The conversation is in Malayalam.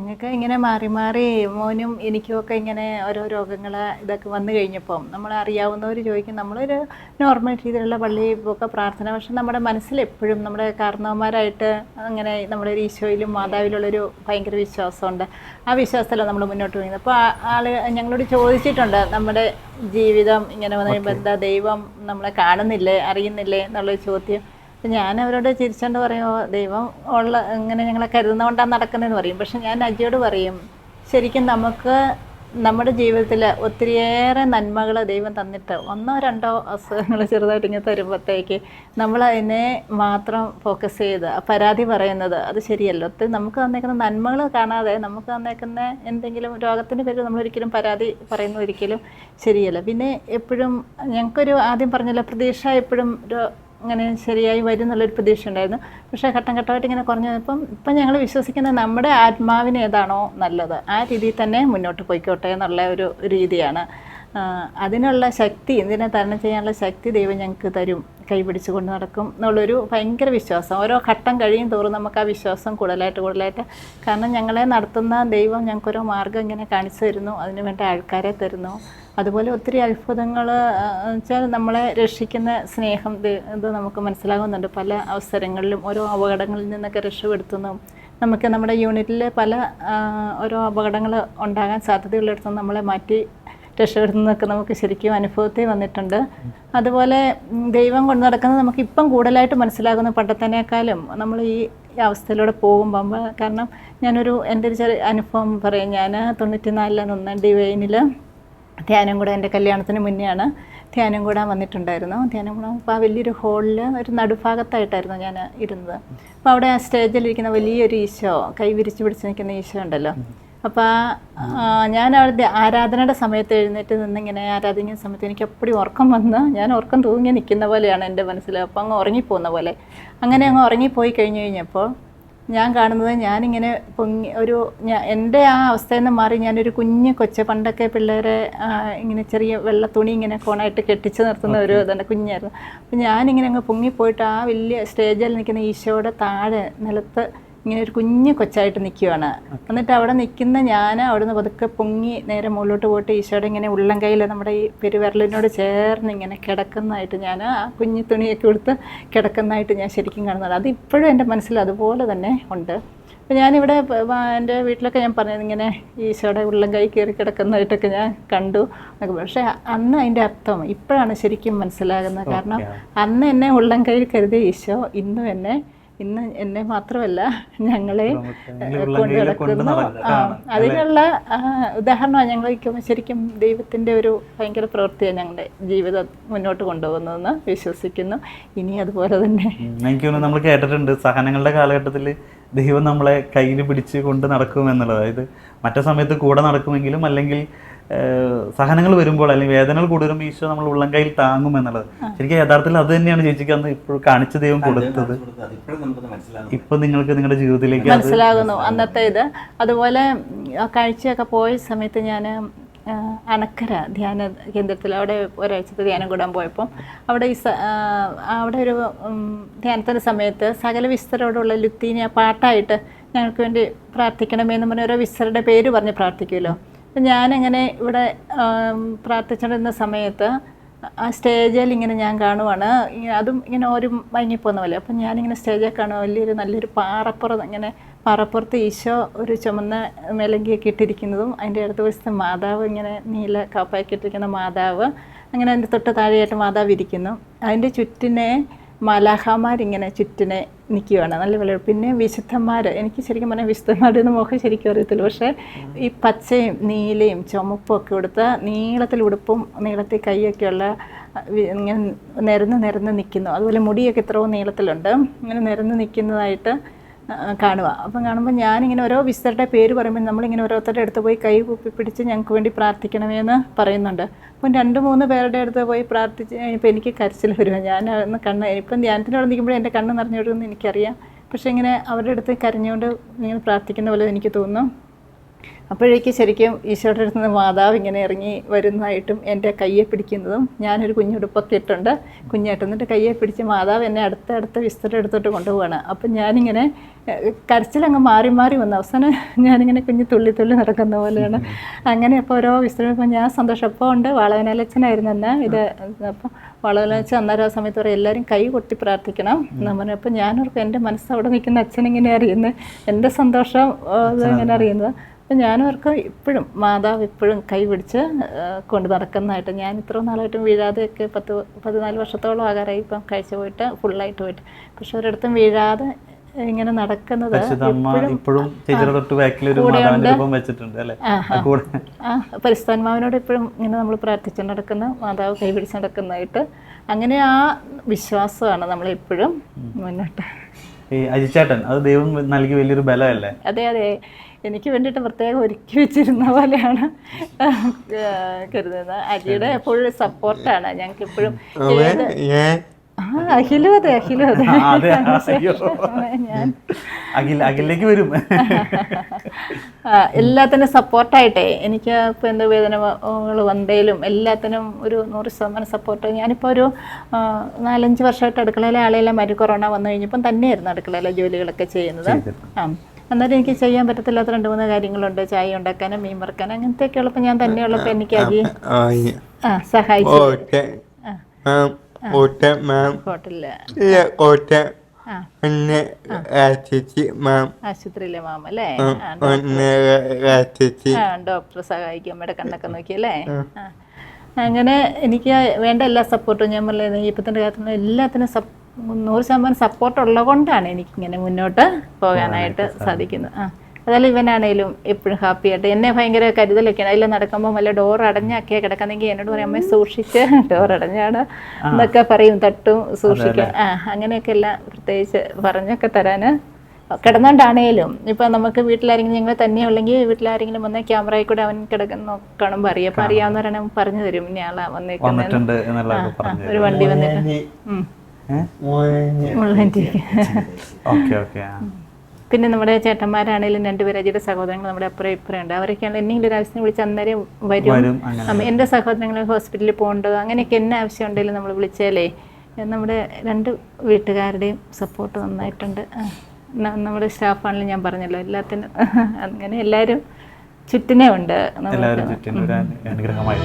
ഞങ്ങൾക്ക് ഇങ്ങനെ മാറി മാറി മോനും എനിക്കുമൊക്കെ ഇങ്ങനെ ഓരോ രോഗങ്ങൾ ഇതൊക്കെ വന്നു കഴിഞ്ഞപ്പം നമ്മൾ അറിയാവുന്നവർ ചോദിക്കും, നമ്മളൊരു നോർമൽ രീതിയിലുള്ള പള്ളി ഒക്കെ പ്രാർത്ഥന, പക്ഷെ നമ്മുടെ മനസ്സിൽ എപ്പോഴും നമ്മുടെ കാരണവന്മാരായിട്ട് അങ്ങനെ നമ്മുടെ ഒരു ഈശോയിലും മാതാവിലുള്ളൊരു ഭയങ്കര വിശ്വാസമുണ്ട്. ആ വിശ്വാസത്തിലാണ് നമ്മൾ മുന്നോട്ട് പോകുന്നത്. അപ്പോൾ ആൾ ഞങ്ങളോട് ചോദിച്ചിട്ടുണ്ട്, നമ്മുടെ ജീവിതം ഇങ്ങനെ വന്നു കഴിയുമ്പോൾ എന്താ ദൈവം നമ്മളെ കാണുന്നില്ലേ അറിയുന്നില്ലേ എന്നുള്ളൊരു ചോദ്യം. അപ്പം ഞാൻ അവരോട് ചിരിച്ചുകൊണ്ട് പറയുമോ, ദൈവം ഉള്ള ഇങ്ങനെ ഞങ്ങളെ കരുതുന്നതുകൊണ്ടാണ് നടക്കുന്നതെന്ന് പറയും. പക്ഷെ ഞാൻ അജിയോട് പറയും, ശരിക്കും നമുക്ക് നമ്മുടെ ജീവിതത്തിൽ ഒത്തിരിയേറെ നന്മകൾ ദൈവം തന്നിട്ട് ഒന്നോ രണ്ടോ അസുഖങ്ങൾ ചെറുതായിട്ട് ഇങ്ങനെ തരുമ്പോഴത്തേക്ക് നമ്മൾ അതിനെ മാത്രം ഫോക്കസ് ചെയ്ത് പരാതി പറയുന്നത് അത് ശരിയല്ല. ഒത്തിരി നമുക്ക് തന്നേക്കുന്ന നന്മകൾ കാണാതെ നമുക്ക് തന്നേക്കുന്ന എന്തെങ്കിലും രോഗത്തിൻ്റെ പേരിൽ നമ്മളൊരിക്കലും പരാതി പറയുന്നത് ഒരിക്കലും ശരിയല്ല. പിന്നെ എപ്പോഴും ഞങ്ങൾക്കൊരു ആദ്യം പറഞ്ഞല്ലോ, പ്രതീക്ഷ എപ്പോഴും അങ്ങനെ ശരിയായി വരും എന്നുള്ളൊരു പ്രതീക്ഷ ഉണ്ടായിരുന്നു. പക്ഷേ ഘട്ടം ഘട്ടമായിട്ട് ഇങ്ങനെ കുറഞ്ഞു ഇപ്പം ഞങ്ങൾ വിശ്വസിക്കുന്നത് നമ്മുടെ ആത്മാവിന് ഏതാണോ നല്ലത് ആ രീതിയിൽ തന്നെ മുന്നോട്ട് പോയിക്കോട്ടെ എന്നുള്ള ഒരു രീതിയാണ്. അതിനുള്ള ശക്തി, ഇതിനെ തരണം ചെയ്യാനുള്ള ശക്തി ദൈവം ഞങ്ങൾക്ക് തരും, കൈപിടിച്ച് കൊണ്ട് നടക്കും എന്നുള്ളൊരു ഭയങ്കര വിശ്വാസം. ഓരോ ഘട്ടം കഴിയും തോറും നമുക്ക് ആ വിശ്വാസം കൂടുതലായിട്ട് കാരണം ഞങ്ങളെ നടത്തുന്ന ദൈവം ഞങ്ങൾക്കൊരോ മാർഗ്ഗം ഇങ്ങനെ കാണിച്ചു തരുന്നു, അതിന് വേണ്ട ആൾക്കാരെ തരുന്നു. അതുപോലെ ഒത്തിരി അത്ഭുതങ്ങൾ വെച്ചാൽ നമ്മളെ രക്ഷിക്കുന്ന സ്നേഹം ഇത് നമുക്ക് മനസ്സിലാകുന്നുണ്ട്. പല അവസരങ്ങളിലും ഓരോ അപകടങ്ങളിൽ നിന്നൊക്കെ രക്ഷപ്പെടുത്തുന്നു. നമുക്ക് നമ്മുടെ യൂണിറ്റിൽ പല ഓരോ അപകടങ്ങൾ ഉണ്ടാകാൻ സാധ്യതയുള്ളിടത്ത് നമ്മളെ മാറ്റി രക്ഷപ്പെടുത്തുന്നതൊക്കെ നമുക്ക് ശരിക്കും അനുഭവത്തിൽ വന്നിട്ടുണ്ട്. അതുപോലെ ദൈവം കൊണ്ടു നടക്കുന്നത് നമുക്കിപ്പം കൂടുതലായിട്ട് മനസ്സിലാകുന്നു പണ്ടത്തേക്കാളും നമ്മൾ ഈ അവസ്ഥയിലൂടെ പോകുമ്പം. കാരണം എൻ്റെ ഒരു ചെറിയ അനുഭവം പറയാം. ഞാൻ 94 നിന്ന് ഡിവൈനിൽ ധ്യാനം കൂടെ, എൻ്റെ കല്യാണത്തിന് മുന്നെയാണ് ധ്യാനം കൂടാൻ വന്നിട്ടുണ്ടായിരുന്നു. ധ്യാനം കൂടാൻ അപ്പോൾ ആ വലിയൊരു ഹോളിൽ ഒരു നടുഭാഗത്തായിട്ടായിരുന്നു ഞാൻ ഇരുന്നത്. അപ്പോൾ അവിടെ ആ സ്റ്റേജിലിരിക്കുന്ന വലിയൊരു ഈശോ, കൈ വിരിച്ച് പിടിച്ച് നിൽക്കുന്ന ഈശോ ഉണ്ടല്ലോ. അപ്പോൾ ഞാൻ അവിടെ ആരാധനയുടെ സമയത്ത് എഴുന്നേറ്റ് നിന്നിങ്ങനെ ആരാധിക്കുന്ന സമയത്ത് എനിക്ക് എപ്പോഴും ഉറക്കം വന്ന് ഞാൻ ഉറക്കം തൂങ്ങി നിൽക്കുന്ന പോലെയാണ് എൻ്റെ മനസ്സിൽ. അപ്പോൾ അങ്ങ് ഉറങ്ങിപ്പോകുന്ന പോലെ. അങ്ങനെ അങ്ങ് ഉറങ്ങിപ്പോയി കഴിഞ്ഞപ്പോൾ ഞാൻ കാണുന്നത്, ഞാനിങ്ങനെ എൻ്റെ ആ അവസ്ഥയിൽ നിന്ന് മാറി ഞാനൊരു കുഞ്ഞ് കൊച്ച്, പണ്ടൊക്കെ പിള്ളേരെ ഇങ്ങനെ ചെറിയ വെള്ള തുണി ഇങ്ങനെ കോണായിട്ട് കെട്ടിച്ച് നിർത്തുന്ന ഒരു ഇതുണ്ട്, കുഞ്ഞായിരുന്നു. അപ്പം ഞാനിങ്ങനെ അങ്ങ് പൊങ്ങിപ്പോയിട്ട് ആ വലിയ സ്റ്റേജിൽ നിൽക്കുന്ന ഈശോയുടെ താഴെ നിലത്ത് ഇങ്ങനെ ഒരു കുഞ്ഞ് കൊച്ചായിട്ട് നിൽക്കുകയാണ്. എന്നിട്ട് അവിടെ നിൽക്കുന്ന ഞാൻ അവിടുന്ന് പതുക്കെ പൊങ്ങി നേരെ മുകളിലോട്ട് പോയിട്ട് ഈശോയുടെ ഇങ്ങനെ ഉള്ളം കയ്യിൽ നമ്മുടെ ഈ പെരുവിരലിനോട് ചേർന്ന് ഇങ്ങനെ കിടക്കുന്നതായിട്ട്, ഞാൻ ആ കുഞ്ഞു തുണിയൊക്കെ കൊടുത്ത് കിടക്കുന്നതായിട്ട് ഞാൻ ശരിക്കും കാണുന്നത്. അതിപ്പോഴും എൻ്റെ മനസ്സിൽ അതുപോലെ തന്നെ ഉണ്ട്. അപ്പോൾ ഞാനിവിടെ എൻ്റെ വീട്ടിലൊക്കെ ഞാൻ പറഞ്ഞത് ഇങ്ങനെ ഈശോയുടെ ഉള്ളം കൈ കയറി കിടക്കുന്നതായിട്ടൊക്കെ ഞാൻ കണ്ടു എന്നൊക്കെ. പക്ഷേ അന്ന് അതിൻ്റെ അർത്ഥം ഇപ്പോഴാണ് ശരിക്കും മനസ്സിലാകുന്നത്. കാരണം അന്ന് എന്നെ ഉള്ളം കയ്യിൽ കരുതിയ ഈശോ ഇന്ന് എന്നെ മാത്രമല്ല ഞങ്ങളെ കൊണ്ടു നടക്കുന്നു. അതിനുള്ള ഉദാഹരണമാണ് ഞങ്ങൾ ശരിക്കും ദൈവത്തിൻ്റെ ഒരു ഭയങ്കര പ്രവൃത്തിയാണ് ഞങ്ങളുടെ ജീവിതം മുന്നോട്ട് കൊണ്ടുപോകുന്നതെന്ന് വിശ്വസിക്കുന്നു. ഇനി അതുപോലെ തന്നെ എനിക്ക് തോന്നുന്നു നമ്മൾ കേട്ടിട്ടുണ്ട്, സഹനങ്ങളുടെ കാലഘട്ടത്തിൽ ദൈവം നമ്മളെ കയ്യിൽ പിടിച്ച് കൊണ്ട് നടക്കുമെന്നുള്ളത്. അതായത് മറ്റേ സമയത്ത് കൂടെ നടക്കുമെങ്കിലും അല്ലെങ്കിൽ സഹനങ്ങൾ വരുമ്പോൾ അല്ലെങ്കിൽ വേദനകൾ കൂടുതലും ഈശോ നമ്മൾ ഉള്ളം കയ്യിൽ താങ്ങും എന്നുള്ളത് ശരിക്കും യഥാർത്ഥത്തിൽ അത് തന്നെയാണ് ചേച്ചിക്ക് അന്ന് ഇപ്പോൾ കാണിച്ച ദൈവം കൊടുത്തത്. ഇപ്പൊ നിങ്ങൾക്ക് നിങ്ങളുടെ ജീവിതത്തിലേക്ക് മനസ്സിലാകുന്നു അന്നത്തെ ഇത്. അതുപോലെ കാഴ്ചയൊക്കെ പോയ സമയത്ത് ഞാൻ അണക്കര ധ്യാന കേന്ദ്രത്തിൽ അവിടെ ഒരാഴ്ചത്തെ ധ്യാനം കൂടാൻ പോയപ്പോൾ അവിടെ ഒരു ധ്യാനത്തിൻ്റെ സമയത്ത് സകല വിസ്തരോടുള്ള ലുത്തീനിയ പാട്ടായിട്ട് ഞങ്ങൾക്ക് വേണ്ടി പ്രാർത്ഥിക്കണമെന്ന് പറഞ്ഞ ഓരോ വിസ്തരുടെ പേര് പറഞ്ഞ് പ്രാർത്ഥിക്കുമല്ലോ. അപ്പം ഞാനങ്ങനെ ഇവിടെ പ്രാർത്ഥിച്ചുകൊണ്ടിരുന്ന സമയത്ത് ആ സ്റ്റേജിൽ ഇങ്ങനെ ഞാൻ കാണുവാണ്, അതും ഇങ്ങനെ ഒരു മയങ്ങിപ്പോകുന്ന പോലെ. അപ്പം ഞാനിങ്ങനെ സ്റ്റേജിൽ കാണുക നല്ലൊരു പാറപ്പുറത്ത് ഈശോ ഒരു ചുമന്ന മേലങ്കിയൊക്കെ ഇട്ടിരിക്കുന്നതും അതിൻ്റെ അടുത്ത വശത്ത് മാതാവ് ഇങ്ങനെ നീല കാപ്പാക്കി ഇട്ടിരിക്കുന്ന മാതാവ്, അങ്ങനെ അതിൻ്റെ തൊട്ട് താഴെയായിട്ട് മാതാവ് ഇരിക്കുന്നു. അതിൻ്റെ ചുറ്റിനെ മലാഖമാരിങ്ങനെ ചുറ്റിനെ നിൽക്കുകയാണ്, നല്ല വെള്ളം. പിന്നെ വിശുദ്ധന്മാർ, എനിക്ക് ശരിക്കും പറഞ്ഞാൽ വിശുദ്ധന്മാരുടെ ഒന്നും മുഖം ശരിക്കും അറിയത്തില്ല. പക്ഷേ ഈ പച്ചയും നീലയും ചുമപ്പും ഒക്കെ കൊടുത്ത നീളത്തിൽ ഉടുപ്പും നീളത്തിൽ കൈയൊക്കെയുള്ള ഇങ്ങനെ നിരന്ന് നിൽക്കുന്നു. അതുപോലെ മുടിയൊക്കെ എത്രയോ നീളത്തിലുണ്ട്, ഇങ്ങനെ നിരന്ന് നിൽക്കുന്നതായിട്ട് കാണുക. അപ്പം കാണുമ്പോൾ ഞാനിങ്ങനെ ഓരോ വിസ്തരുടെ പേര് പറയുമ്പോൾ നമ്മളിങ്ങനെ ഓരോരുത്തരുടെ അടുത്ത് പോയി കൈ കൂപ്പി പിടിച്ച് ഞങ്ങൾക്ക് വേണ്ടി പ്രാർത്ഥിക്കണമെന്ന് പറയുന്നുണ്ട്. അപ്പം 2-3 പേരുടെ അടുത്ത് പോയി പ്രാർത്ഥിച്ച് കഴിഞ്ഞപ്പോൾ എനിക്ക് കരച്ചിൽ വരുക. ഞാൻ ഇപ്പം ധ്യാനത്തിനോട് നിൽക്കുമ്പോഴേ എൻ്റെ കണ്ണ് നിറഞ്ഞു വിടുമെന്ന് എനിക്കറിയാം. പക്ഷേ ഇങ്ങനെ അവരുടെ അടുത്ത് കരഞ്ഞുകൊണ്ട് ഇങ്ങനെ പ്രാർത്ഥിക്കുന്ന പോലെ എനിക്ക് തോന്നുന്നു. അപ്പോഴേക്ക് ശരിക്കും ഈശോയുടെ അടുത്ത് നിന്ന് മാതാവ് ഇങ്ങനെ ഇറങ്ങി വരുന്നതായിട്ടും എൻ്റെ കയ്യെ പിടിക്കുന്നതും, ഞാനൊരു കുഞ്ഞുടുപ്പൊക്കെ ഇട്ടുണ്ട് കുഞ്ഞായിട്ട്, എന്നിട്ട് കയ്യെ പിടിച്ച് മാതാവ് എന്നെ അടുത്ത വിസ്തരം എടുത്തോട്ട് കൊണ്ടുപോവാണ്. അപ്പം ഞാനിങ്ങനെ കരച്ചിലങ്ങ് മാറി മാറി വന്നു. അവസാനം ഞാനിങ്ങനെ കുഞ്ഞ് തുള്ളി നടക്കുന്ന പോലെയാണ്. അങ്ങനെ അപ്പോൾ ഓരോ വിസ്തരം ഇപ്പോൾ ഞാൻ സന്തോഷം. അപ്പോൾ ഉണ്ട് വളവനാലച്ഛനായിരുന്നു എന്നെ ഇത്. അപ്പം വളവനാലച്ഛൻ അന്നേരം ആ സമയത്ത് പറയും എല്ലാവരും കൈ കൊട്ടി പ്രാർത്ഥിക്കണം എന്ന് പറഞ്ഞു. അപ്പോൾ ഞാനോർക്കും എൻ്റെ മനസ്സ് അവിടെ നിൽക്കുന്ന അച്ഛനിങ്ങനെ അറിയുന്നത്, എൻ്റെ സന്തോഷം ഇങ്ങനെ അറിയുന്നത്. അപ്പം ഞാനവർക്ക് ഇപ്പോഴും മാതാവ് ഇപ്പോഴും കൈ പിടിച്ച് കൊണ്ട് നടക്കുന്നതായിട്ട്, ഞാൻ ഇത്ര നാളായിട്ടും വീഴാതെയൊക്കെ 14 വർഷത്തോളം ആകാറായി ഇപ്പം കാഴ്ച പോയിട്ട് ഫുള്ളായിട്ട് പോയിട്ട്, പക്ഷെ ഒരിടത്തും വീഴാതെ ഇങ്ങനെ നടക്കുന്നത് പരിശുദ്ധാത്മാവിനോട് ഇപ്പോഴും ഇങ്ങനെ നമ്മൾ പ്രാർത്ഥിച്ചു നടക്കുന്ന, മാതാവ് കൈ പിടിച്ച് നടക്കുന്നതായിട്ട്, അങ്ങനെ ആ വിശ്വാസമാണ് നമ്മളെപ്പോഴും മുന്നോട്ട്. അജിച്ചേട്ടൻ അത് ദൈവം നൽകി വലിയൊരു ബലമല്ലേ? അതെ അതെ, എനിക്ക് വേണ്ടിയിട്ട് പ്രത്യേകം ഒരുക്കി വെച്ചിരുന്ന പോലെയാണ് കരുതുന്നത്. അജിയുടെ ഫുൾ സപ്പോർട്ടാണ് ഞങ്ങൾക്ക് ഇപ്പോഴും. അഖിലും അതെ ഞാൻ അഖിലേക്ക് വരും. എല്ലാത്തിനും സപ്പോർട്ടായിട്ടേ, എനിക്ക് ഇപ്പോൾ എന്ത് വേദനകൾ വന്നേലും എല്ലാത്തിനും ഒരു 100% സപ്പോർട്ട്. ഞാനിപ്പോൾ ഒരു 4-5 വർഷമായിട്ട് അടുക്കളയിലെ ആളെല്ലാം കൊറോണ വന്നു കഴിഞ്ഞപ്പം തന്നെയായിരുന്നു അടുക്കളയിലെ ജോലികളൊക്കെ ചെയ്യുന്നത്. അന്നേരം എനിക്ക് ചെയ്യാൻ പറ്റത്തില്ലാത്ത 2-3 കാര്യങ്ങളുണ്ട്. ചായ ഉണ്ടാക്കാനും മീൻ വറുക്കാനും അങ്ങനത്തെയൊക്കെ ഉള്ളപ്പോൾ ഞാൻ തന്നെ ഉള്ളപ്പോൾ എനിക്ക് അജി സഹായിച്ചു. ആശുപത്രിയിലെ മാമ അല്ലേ? ഡോക്ടർ സഹായിക്കും, അമ്മയുടെ കണ്ണൊക്കെ നോക്കിയല്ലേ? അങ്ങനെ എനിക്ക് വേണ്ട എല്ലാ സപ്പോർട്ടും ഞാൻ പറഞ്ഞത് ഇപ്പത്തിൻ്റെ കാര്യത്തിനും എല്ലാത്തിനും 100% സപ്പോർട്ട് ഉള്ളത് കൊണ്ടാണ് എനിക്കിങ്ങനെ മുന്നോട്ട് പോകാനായിട്ട് സാധിക്കുന്നത്. അതായത് ഇവനാണേലും എപ്പോഴും ഹാപ്പി ആയിട്ട് എന്നെ ഭയങ്കര കരുതലൊക്കെയാണ്. അതിൽ നടക്കുമ്പോൾ വല്ല ഡോർ അടഞ്ഞാക്കിയാൽ കിടക്കുന്നെങ്കിൽ എന്നോട് പറയും അമ്മയെ സൂക്ഷിച്ച് ഡോർ അടഞ്ഞാണ് എന്നൊക്കെ പറയും, തട്ടും സൂക്ഷിക്കാൻ. അങ്ങനെയൊക്കെ എല്ലാം പ്രത്യേകിച്ച് പറഞ്ഞൊക്കെ തരാൻ കിടന്നുകൊണ്ടാണേലും. ഇപ്പം നമുക്ക് വീട്ടിലാരെങ്കിലും ഞങ്ങൾ തന്നെ ഉള്ളെങ്കിൽ വീട്ടിലാരെങ്കിലും വന്നാൽ ക്യാമറയിൽ കൂടെ അവൻ കിടക്കുന്ന കാണുമ്പോൾ അറിയാം. അപ്പം അറിയാവുന്നവരാണ് പറഞ്ഞു തരും ഇന്നയാളാ വന്നേക്കുന്നത്, ഒരു വണ്ടി വന്നിട്ട്. പിന്നെ നമ്മുടെ ചേട്ടന്മാരാണെങ്കിലും 2 പേര് അജിയുടെ സഹോദരങ്ങൾ നമ്മുടെ അപ്പുറം ഇപ്പുറം ഉണ്ട്. അവരൊക്കെയാണ് എന്തെങ്കിലും ഒരു ആവശ്യത്തിന് വിളിച്ച് അന്നേരം വരും. എൻ്റെ സഹോദരങ്ങൾ ഹോസ്പിറ്റലിൽ പോകേണ്ടത് അങ്ങനെയൊക്കെ എന്നെ ആവശ്യം ഉണ്ടെങ്കിലും നമ്മൾ വിളിച്ചാലേ നമ്മുടെ 2 വീട്ടുകാരുടെയും സപ്പോർട്ട് നന്നായിട്ടുണ്ട്. നമ്മുടെ സ്റ്റാഫാണെങ്കിലും ഞാൻ പറഞ്ഞല്ലോ എല്ലാത്തിനും അങ്ങനെ എല്ലാവരും ചുറ്റിനെ ഉണ്ട്. അനുഗ്രഹമായി